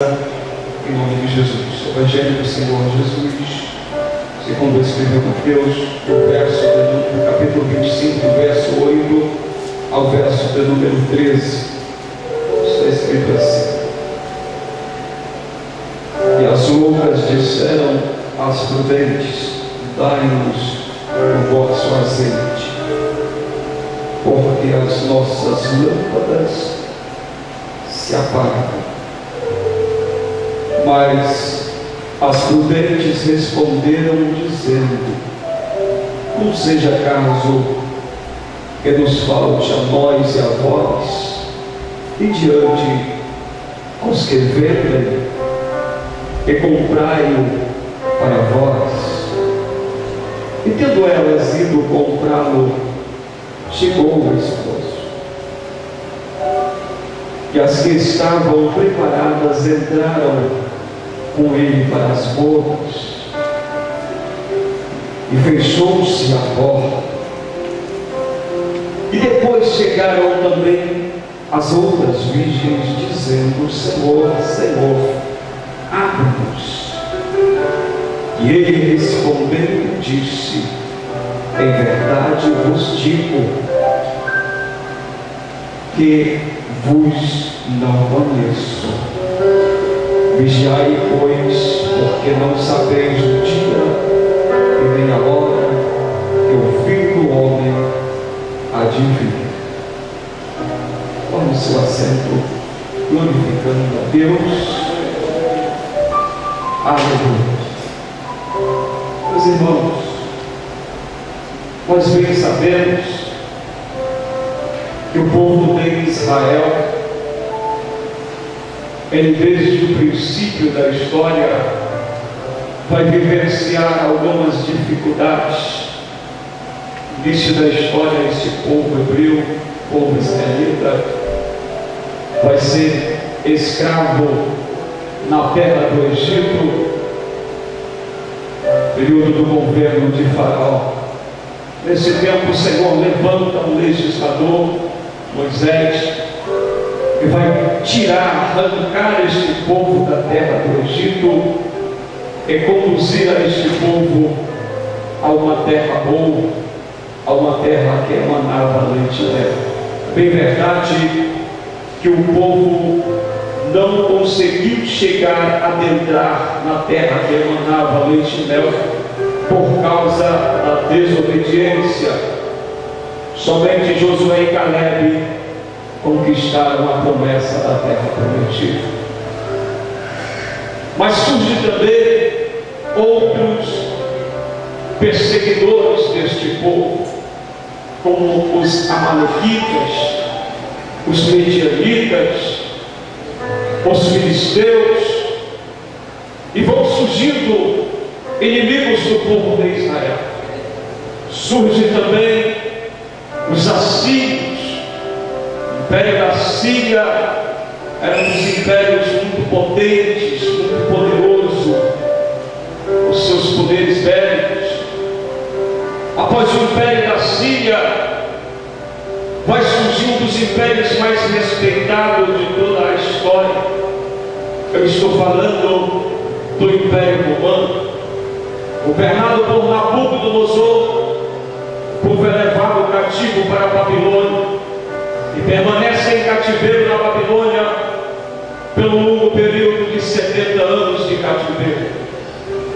Em nome de Jesus. Evangelho do Senhor Jesus, segundo escreveu Mateus, do capítulo 25, do verso 8 ao verso de número 13. Está escrito assim: E as loucas disseram às prudentes: Dai-nos o vosso azeite, porque as nossas lâmpadas se apagam. Mas as prudentes responderam, dizendo: Não seja caso que nos falte a nós e a vós, e diante aos que vendem, e comprai-o para vós. E tendo elas ido comprá-lo, chegou o esposo. E as que estavam preparadas entraram com ele para as bodas, e fechou-se a porta. E depois chegaram também as outras virgens, dizendo: Senhor, Senhor, abre-nos. E ele respondendo disse: Em verdade vos digo que vos não conheço. Vigiai, pois, porque não sabeis o dia e nem a hora que o Filho do Homem há de vir. Tome seu assento, glorificando a Deus. Aleluia. Meus irmãos, nós bem sabemos que o povo de Israel, ele desde o princípio da história vai vivenciar algumas dificuldades. No início da história, esse povo hebreu, povo israelita, vai ser escravo na terra do Egito, período do governo de Faraó. Nesse tempo o Senhor levanta um legislador, Moisés, que vai arrancar este povo da terra do Egito e conduzir a este povo a uma terra boa, a uma terra que emanava leite e mel. Bem verdade que o povo não conseguiu chegar a adentrar na terra que emanava leite e mel por causa da desobediência. Somente Josué e Caleb conquistaram a promessa da terra prometida. Mas surgem também outros perseguidores deste povo, como os amalequitas, os medianitas, os filisteus, e vão surgindo inimigos do povo de Israel. Surgem também os assírios. O Império da Síria era um dos impérios muito potentes, muito poderoso, os seus poderes bélicos. Após o Império da Síria, vai surgir um dos impérios mais respeitados de toda a história. Eu estou falando do Império Romano, governado por Nabucodonosor. O povo é levado cativo para a Babilônia e permanece em cativeiro na Babilônia pelo longo período de 70 anos de cativeiro.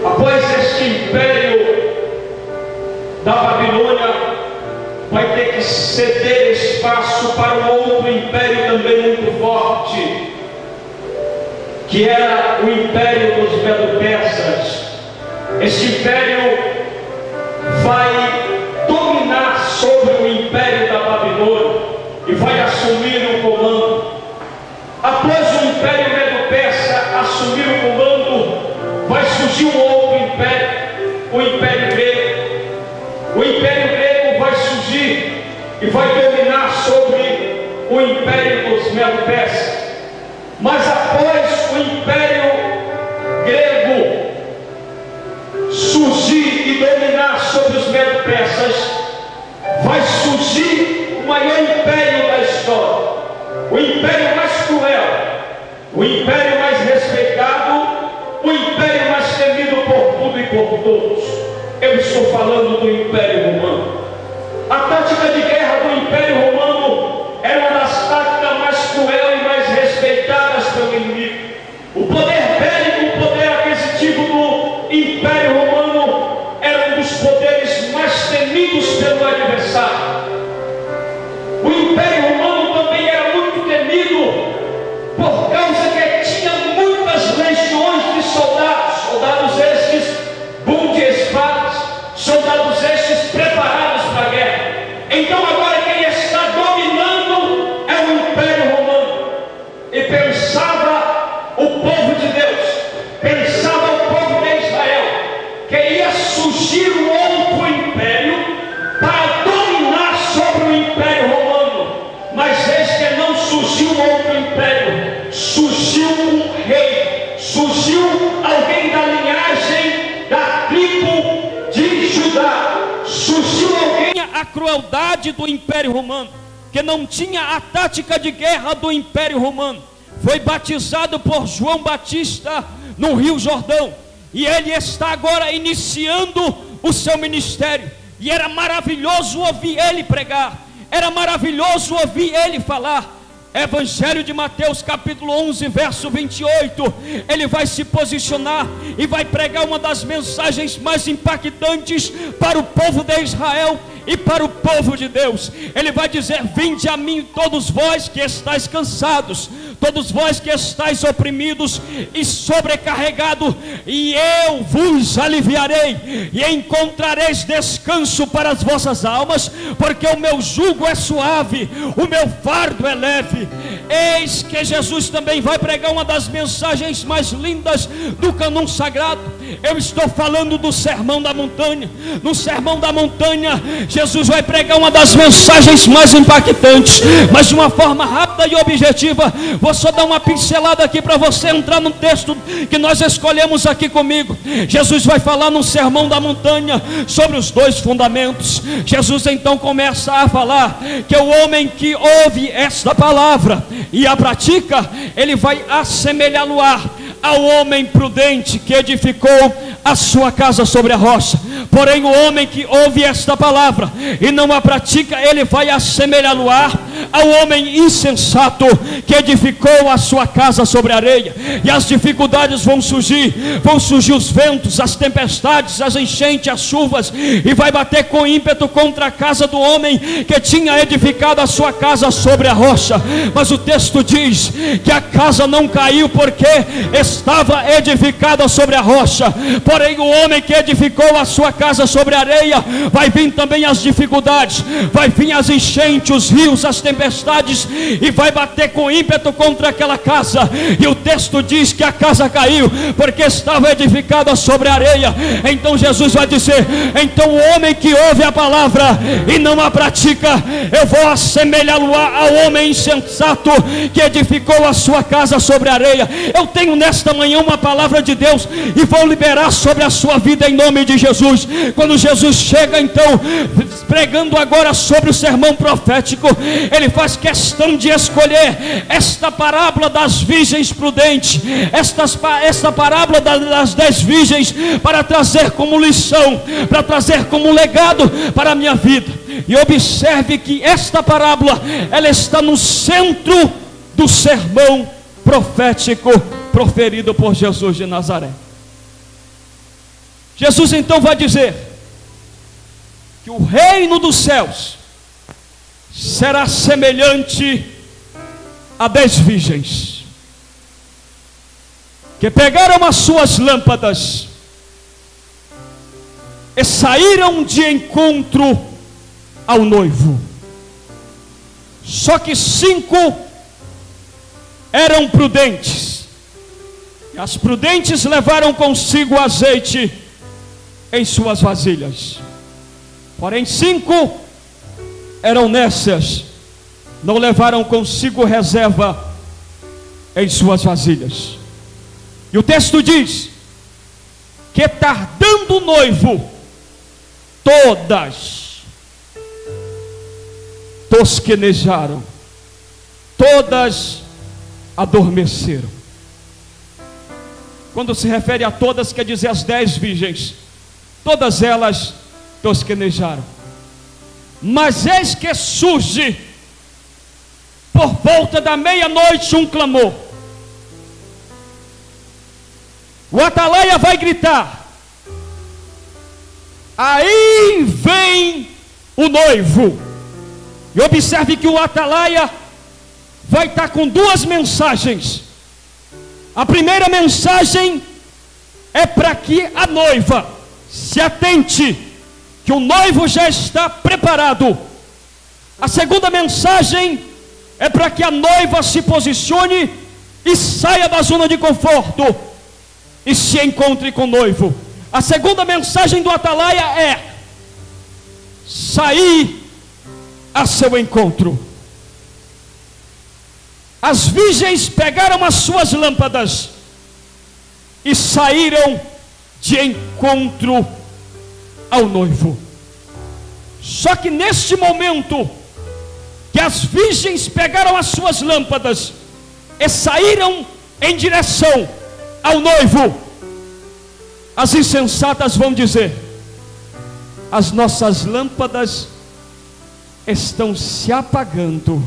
Após este império da Babilônia, vai ter que ceder espaço para um outro império também muito forte, que era o império dos Medo-Persas. Este império vai dominar sobre o império da Babilônia e vai assumir o comando. Após o Império Medo-Persa assumir o comando, vai surgir um outro império, o Império Grego. O Império Grego vai surgir e vai dominar sobre o Império dos Medo-Persas. Mas após o Império Grego surgir e dominar sobre os Medo-Persas, vai surgir o maior império da história, o império mais cruel, o império mais respeitado, todos. Eu estou falando do Império Romano. A tática de guerra do Império Romano era uma das táticas mais cruel e mais respeitadas pelo inimigo. O poder bélico, o poder aquisitivo do Império Romano era um dos poderes mais temidos pelo adversário. O Império Romano também era muito temido por causa que tinha muitas legiões de soldados, soldados estes bom de espadas, soldados estes preparados para a guerra. Então agora quem está dominando é o Império Romano. E pensava o povo de Deus, pensava o povo de Israel, que ia surgir um outro império para dominar sobre o Império Romano. Mas eis que não surgiu outro império, surgiu um rei, surgiu alguém da linhagem da tribo de Judá, surgiu alguém. A crueldade do Império Romano, que não tinha a tática de guerra do Império Romano. Foi batizado por João Batista no Rio Jordão, e ele está agora iniciando o seu ministério, e era maravilhoso ouvir ele pregar, era maravilhoso ouvir ele falar. Evangelho de Mateus capítulo 11 verso 28, ele vai se posicionar e vai pregar uma das mensagens mais impactantes para o povo de Israel e para o povo de Deus. Ele vai dizer: vinde a mim todos vós que estáis cansados, todos vós que estáis oprimidos e sobrecarregados, e eu vos aliviarei, e encontrareis descanso para as vossas almas, porque o meu jugo é suave, o meu fardo é leve. Eis que Jesus também vai pregar uma das mensagens mais lindas do cânon sagrado. Eu estou falando do Sermão da Montanha. No Sermão da Montanha, Jesus vai pregar uma das mensagens mais impactantes, mas de uma forma rápida e objetiva. Vou só dar uma pincelada aqui para você entrar no texto que nós escolhemos aqui comigo. Jesus vai falar no Sermão da Montanha sobre os dois fundamentos. Jesus então começa a falar que o homem que ouve esta palavra e a pratica, ele vai assemelhá-lo ao homem prudente que edificou a sua casa sobre a rocha. Porém o homem que ouve esta palavra e não a pratica, ele vai assemelhá-lo ao homem insensato que edificou a sua casa sobre a areia. E as dificuldades vão surgir os ventos, as tempestades, as enchentes, as chuvas, e vai bater com ímpeto contra a casa do homem que tinha edificado a sua casa sobre a rocha. Mas o texto diz que a casa não caiu porque estava edificada sobre a rocha. Porém o homem que edificou a sua casa sobre a areia, vai vir também as dificuldades, vai vir as enchentes, os rios, as tempestades, e vai bater com ímpeto contra aquela casa. E o texto diz que a casa caiu porque estava edificada sobre a areia. Então Jesus vai dizer: então o homem que ouve a palavra e não a pratica, eu vou assemelhá-lo ao homem insensato que edificou a sua casa sobre a areia. Eu tenho nesta manhã uma palavra de Deus e vou liberar sobre a sua vida em nome de Jesus. Quando Jesus chega então pregando agora sobre o sermão profético, ele faz questão de escolher esta parábola das virgens prudentes, esta parábola das 10 virgens, para trazer como lição, para trazer como legado para a minha vida. E observe que esta parábola, ela está no centro do sermão profético proferido por Jesus de Nazaré. Jesus então vai dizer que o reino dos céus será semelhante a 10 virgens que pegaram as suas lâmpadas e saíram de encontro ao noivo. Só que 5 eram prudentes, e as prudentes levaram consigo azeite em suas vasilhas. Porém 5 eram nécias, não levaram consigo reserva em suas vasilhas. E o texto diz que, tardando o noivo, todas tosquenejaram, todas adormeceram. Quando se refere a todas, quer dizer as 10 virgens. todas elas tosquenejaram. Mas eis que surge, por volta da meia-noite, um clamor. O atalaia vai gritar: aí vem o noivo. E observe que o atalaia vai estar com duas mensagens. A primeira mensagem é para que a noiva se atente, que o noivo já está preparado. A segunda mensagem é para que a noiva se posicione e saia da zona de conforto e se encontre com o noivo. A segunda mensagem do atalaia é sair a seu encontro. As virgens pegaram as suas lâmpadas e saíram de encontro ao noivo. Só que neste momento que as virgens pegaram as suas lâmpadas e saíram em direção ao noivo, as insensatas vão dizer: as nossas lâmpadas estão se apagando,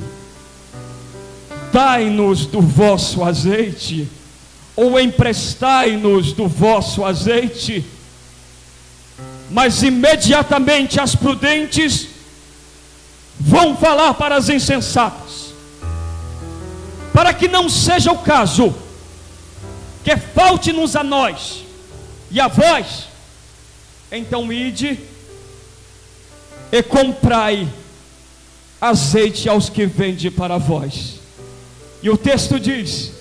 dai-nos do vosso azeite, ou emprestai-nos do vosso azeite. Mas imediatamente as prudentes vão falar para as insensatas, para que não seja o caso que falte-nos a nós e a vós, então ide e comprai azeite aos que vende para vós. E o texto diz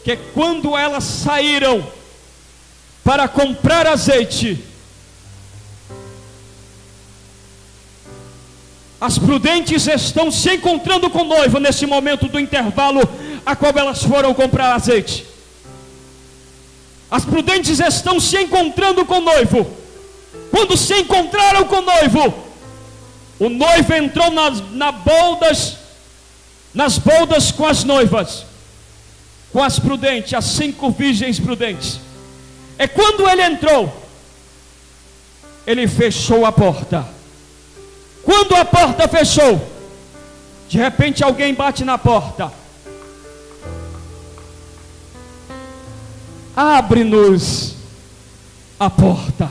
que quando elas saíram para comprar azeite, as prudentes estão se encontrando com o noivo nesse momento do intervalo a qual elas foram comprar azeite. As prudentes estão se encontrando com o noivo. Quando se encontraram com o noivo entrou nas boldas com as noivas, com as prudentes, as 5 virgens prudentes. E quando ele entrou, ele fechou a porta. Quando a porta fechou, de repente alguém bate na porta: abre-nos a porta.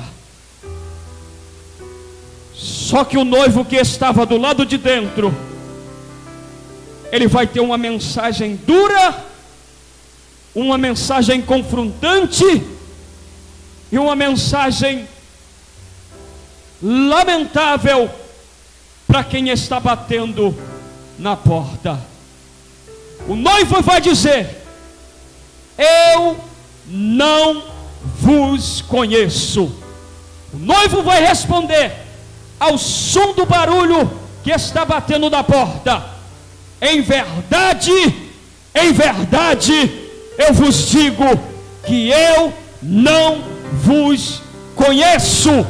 Só que o noivo que estava do lado de dentro, ele vai ter uma mensagem dura, uma mensagem confrontante e uma mensagem lamentável para quem está batendo na porta. O noivo vai dizer: eu não vos conheço. O noivo vai responder ao som do barulho que está batendo na porta: em verdade, eu vos digo que eu não vos conheço.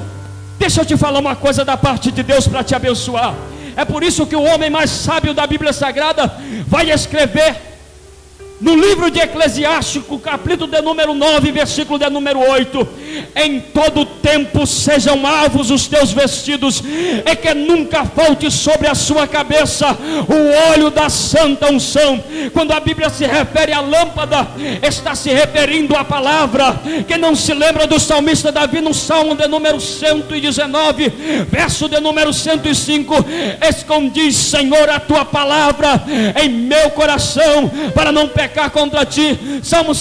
Deixa eu te falar uma coisa da parte de Deus para te abençoar. É por isso que o homem mais sábio da Bíblia Sagrada vai escrever no livro de Eclesiástico, capítulo de número 9, versículo de número 8: em todo tempo sejam alvos os teus vestidos, e que nunca falte sobre a sua cabeça o óleo da santa unção. Quando a Bíblia se refere à lâmpada, está se referindo à palavra. Quem não se lembra do salmista Davi no Salmo de número 119, verso de número 105: escondi, Senhor, a tua palavra em meu coração, para não pecar contra ti. Salmo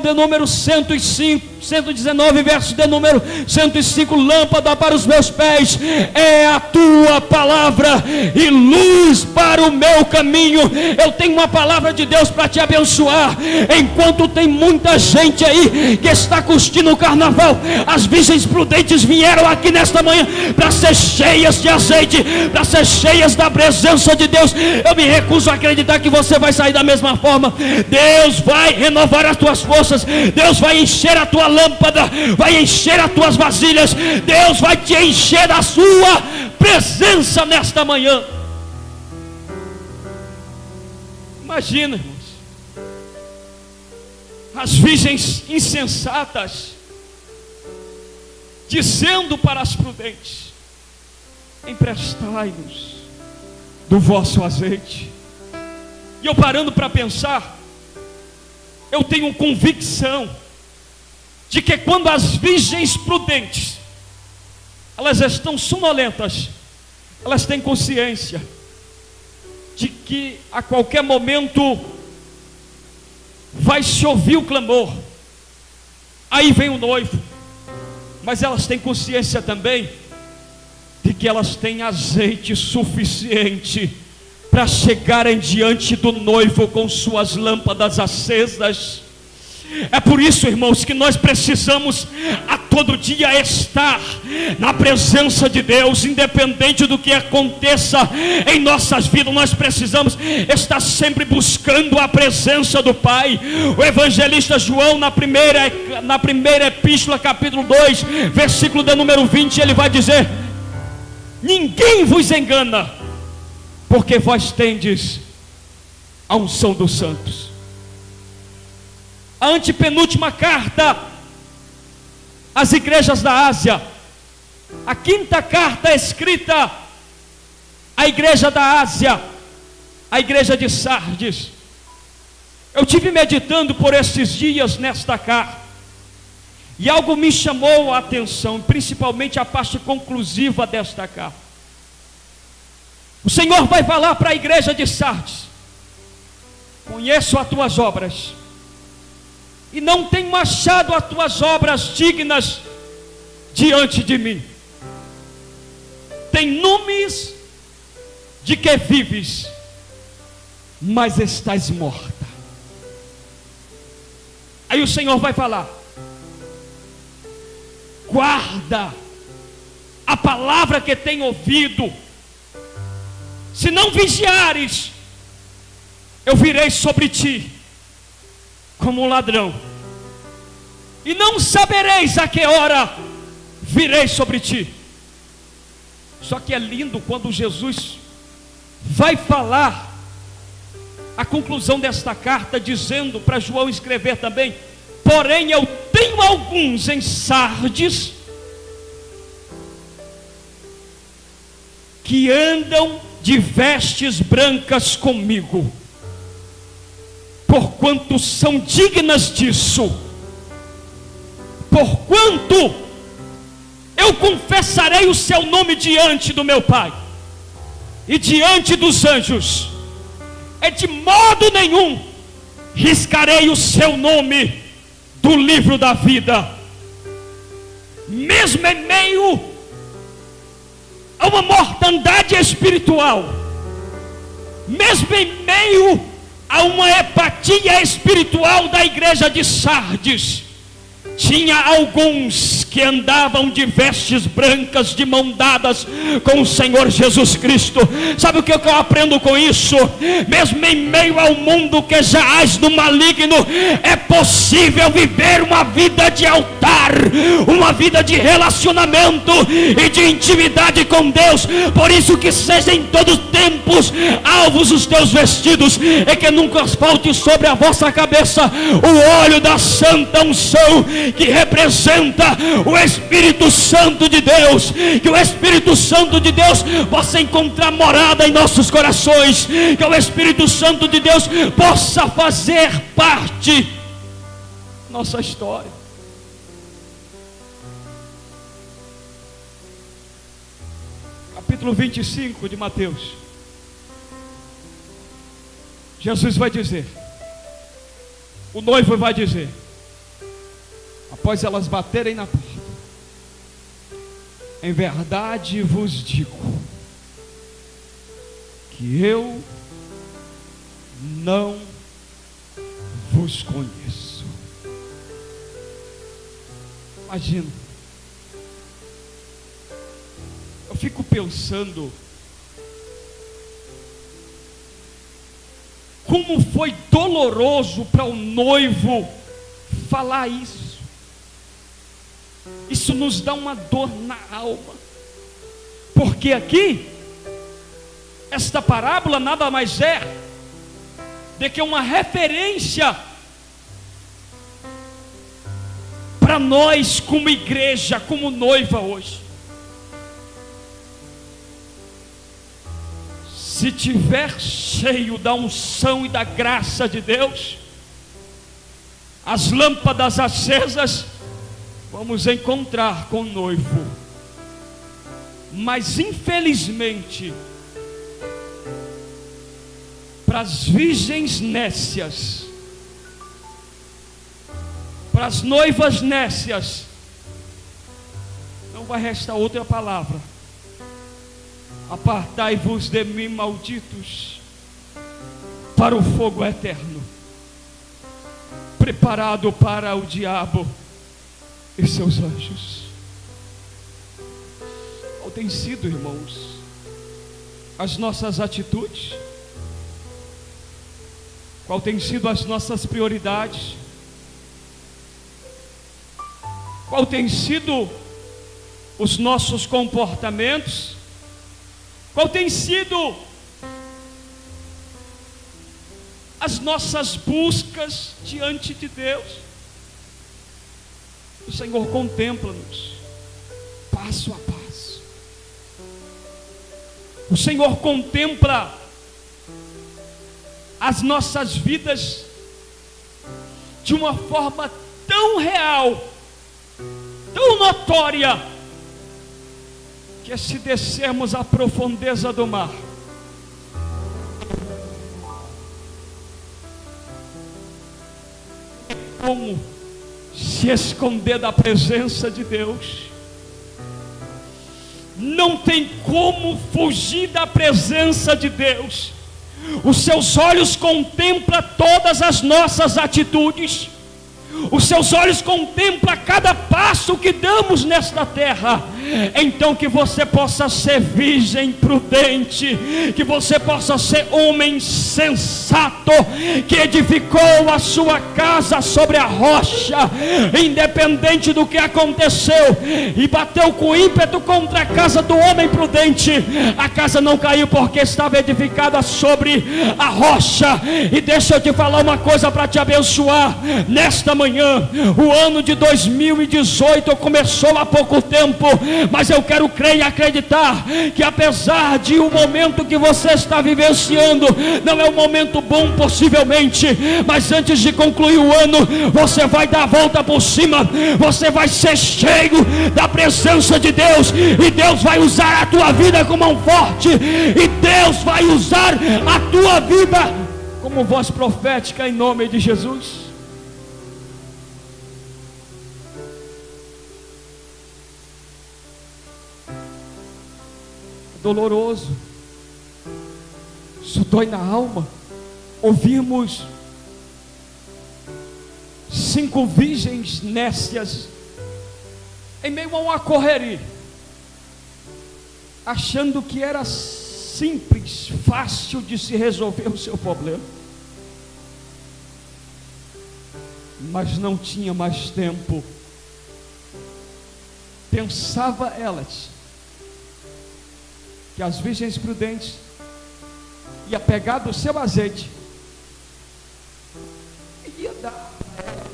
de número 119, verso de número 105: lâmpada para os meus pés é a tua palavra e luz para o meu caminho. Eu tenho uma palavra de Deus para te abençoar. Enquanto tem muita gente aí que está curtindo o carnaval, as virgens prudentes vieram aqui nesta manhã para ser cheias de azeite, para ser cheias da presença de Deus. Eu me recuso a acreditar que você vai sair da mesma forma. Deus vai renovar as tuas forças, Deus vai encher a tua lâmpada, vai encher as tuas vasilhas, Deus vai te encher da sua presença nesta manhã. Imagina, irmãos, as virgens insensatas dizendo para as prudentes: emprestai-nos do vosso azeite. E eu parando para pensar, eu tenho convicção de que quando as virgens prudentes, elas estão sonolentas, elas têm consciência de que a qualquer momento vai se ouvir o clamor, aí vem o noivo, mas elas têm consciência também de que elas têm azeite suficiente para chegarem diante do noivo com suas lâmpadas acesas. É por isso, irmãos, que nós precisamos a todo dia estar na presença de Deus, independente do que aconteça em nossas vidas. Nós precisamos estar sempre buscando a presença do Pai. O evangelista João, na primeira epístola, capítulo 2, versículo de número 20, ele vai dizer: ninguém vos engana, porque vós tendes a unção dos santos. A antepenúltima carta às igrejas da Ásia, a quinta carta escrita à igreja da Ásia, a igreja de Sardes. Eu tive meditando por esses dias nesta carta, e algo me chamou a atenção, principalmente a parte conclusiva desta carta. O Senhor vai falar para a igreja de Sardes: conheço as tuas obras, e não tenho achado as tuas obras dignas diante de mim. Tem nomes de que vives, mas estás morta. Aí o Senhor vai falar: guarda a palavra que tem ouvido, se não vigiares, eu virei sobre ti como um ladrão, e não sabereis a que hora virei sobre ti. Só que é lindo quando Jesus vai falar a conclusão desta carta, dizendo para João escrever também: porém eu tenho alguns em Sardes que andam de vestes brancas comigo, porquanto são dignas disso, porquanto eu confessarei o seu nome diante do meu Pai e diante dos anjos, e de modo nenhum riscarei o seu nome do livro da vida. Mesmo em meio a uma mortandade espiritual, mesmo em meio a uma apatia espiritual da igreja de Sardes, tinha alguns que andavam de vestes brancas, de mão dadas com o Senhor Jesus Cristo. Sabe o que eu aprendo com isso? Mesmo em meio ao mundo que jaz do maligno, é possível viver uma vida de altar, uma vida de relacionamento e de intimidade com Deus. Por isso que seja em todos os tempos alvos os teus vestidos, e que nunca falte sobre a vossa cabeça o óleo da santa unção, que representa o Espírito Santo de Deus. Que o Espírito Santo de Deus possa encontrar morada em nossos corações, que o Espírito Santo de Deus possa fazer parte da nossa história. Capítulo 25 de Mateus, Jesus vai dizer, o noivo vai dizer, após elas baterem na porta: em verdade vos digo que eu não vos conheço. Imagina, eu fico pensando como foi doloroso para o noivo falar isso. Isso nos dá uma dor na alma, porque aqui esta parábola nada mais é do que uma referência para para nós como igreja, como noiva hoje. Se tiver cheio da unção e da graça de Deus, as lâmpadas acesas, vamos encontrar com o noivo. Mas infelizmente, para as virgens nécias, para as noivas nécias, não vai restar outra palavra: apartai-vos de mim, malditos, para o fogo eterno, preparado para o diabo e seus anjos. Qual tem sido, irmãos, as nossas atitudes? Qual tem sido as nossas prioridades? Qual tem sido os nossos comportamentos? Qual tem sido as nossas buscas diante de Deus? O Senhor contempla-nos passo a passo. O Senhor contempla as nossas vidas de uma forma tão real, tão notória, que se descermos à profundeza do mar, como se esconder da presença de Deus. Não tem como fugir da presença de Deus. Os seus olhos contemplam todas as nossas atitudes. Os seus olhos contemplam cada passo que damos nesta terra. Então que você possa ser virgem prudente, que você possa ser homem sensato, que edificou a sua casa sobre a rocha, independente do que aconteceu, e bateu com ímpeto contra a casa do homem prudente. A casa não caiu porque estava edificada sobre a rocha. E deixa eu te falar uma coisa para te abençoar nesta manhã. O ano de 2018 começou há pouco tempo, mas eu quero crer e acreditar que apesar de o momento que você está vivenciando não é um momento bom possivelmente, mas antes de concluir o ano, você vai dar a volta por cima, você vai ser cheio da presença de Deus, e Deus vai usar a tua vida com mão forte, e Deus vai usar a tua vida como voz profética em nome de Jesus. Doloroso, isso dói na alma, ouvimos 5 virgens nécias em meio a uma correria, achando que era simples, fácil de se resolver o seu problema, mas não tinha mais tempo. Pensava elas que as virgens prudentes ia pegar do seu azeite e ia dar a ela.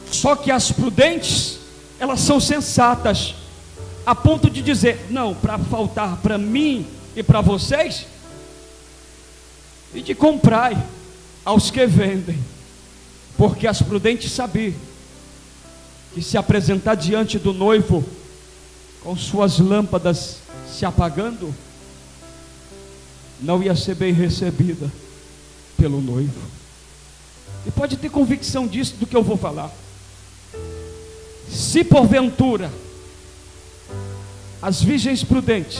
Só que as prudentes, elas são sensatas a ponto de dizer: não, para faltar para mim e para vocês, e de comprar aos que vendem, porque as prudentes sabiam que se apresentar diante do noivo com suas lâmpadas se apagando, não ia ser bem recebida pelo noivo. E pode ter convicção disso, do que eu vou falar. Se porventura as virgens prudentes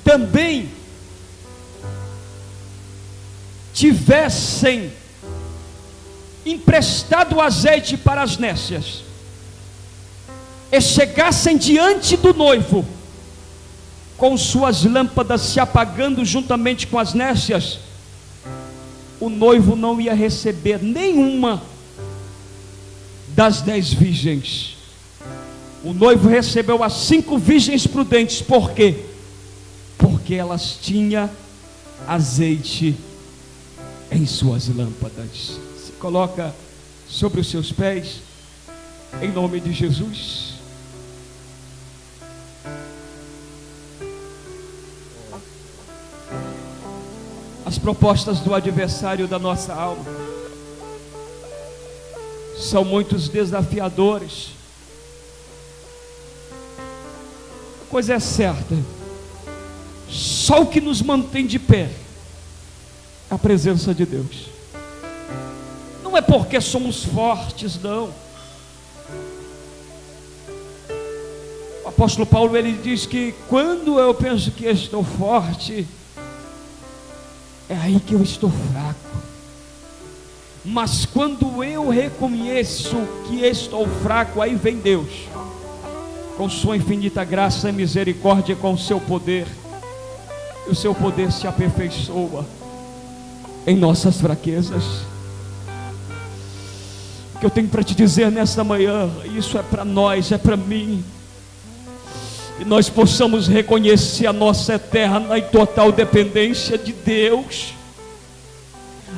também tivessem emprestado azeite para as nécias, e chegassem diante do noivo com suas lâmpadas se apagando juntamente com as nécias, o noivo não ia receber nenhuma das 10 virgens. O noivo recebeu as 5 virgens prudentes. Por quê? Porque elas tinham azeite em suas lâmpadas. Você coloca sobre os seus pés, em nome de Jesus. As propostas do adversário da nossa alma são muito desafiadores. A coisa é certa, só o que nos mantém de pé é a presença de Deus. Não é porque somos fortes, não. O apóstolo Paulo, ele diz que quando eu penso que estou forte, é aí que eu estou fraco. Mas quando eu reconheço que estou fraco, aí vem Deus, com sua infinita graça e misericórdia, com o seu poder. E o seu poder se aperfeiçoa em nossas fraquezas. O que eu tenho para te dizer nesta manhã, isso é para nós, é para mim, e nós possamos reconhecer a nossa eterna e total dependência de Deus,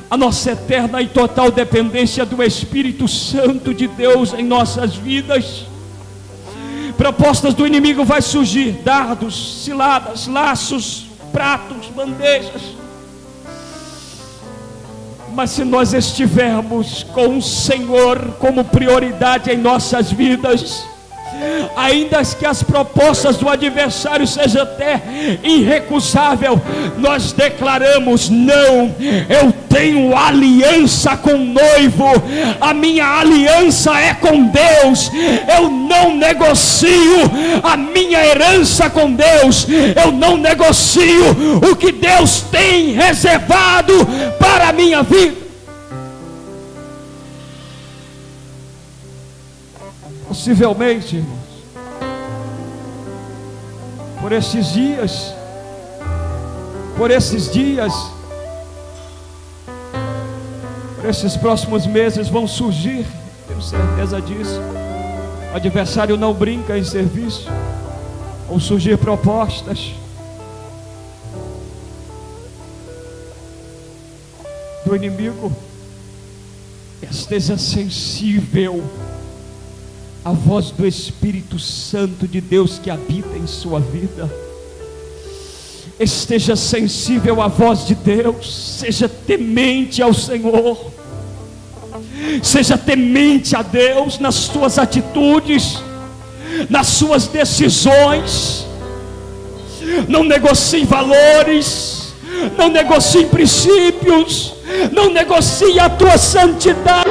a nossa eterna e total dependência do Espírito Santo de Deus em nossas vidas. Propostas do inimigo vai surgir, dardos, ciladas, laços, pratos, bandejas, mas se nós estivermos com o Senhor como prioridade em nossas vidas, ainda que as propostas do adversário sejam até irrecusável, nós declaramos: não, eu tenho aliança com o noivo, a minha aliança é com Deus, eu não negocio a minha herança com Deus, eu não negocio o que Deus tem reservado para a minha vida. Possivelmente, irmãos, por esses dias, por esses próximos meses vão surgir, tenho certeza disso. O adversário não brinca em serviço. Vão surgir propostas do inimigo. Esteja sensível a voz do Espírito Santo de Deus que habita em sua vida. Esteja sensível à voz de Deus. Seja temente ao Senhor. Seja temente a Deus nas suas atitudes, nas suas decisões. Não negocie valores, não negocie princípios, não negocie a tua santidade.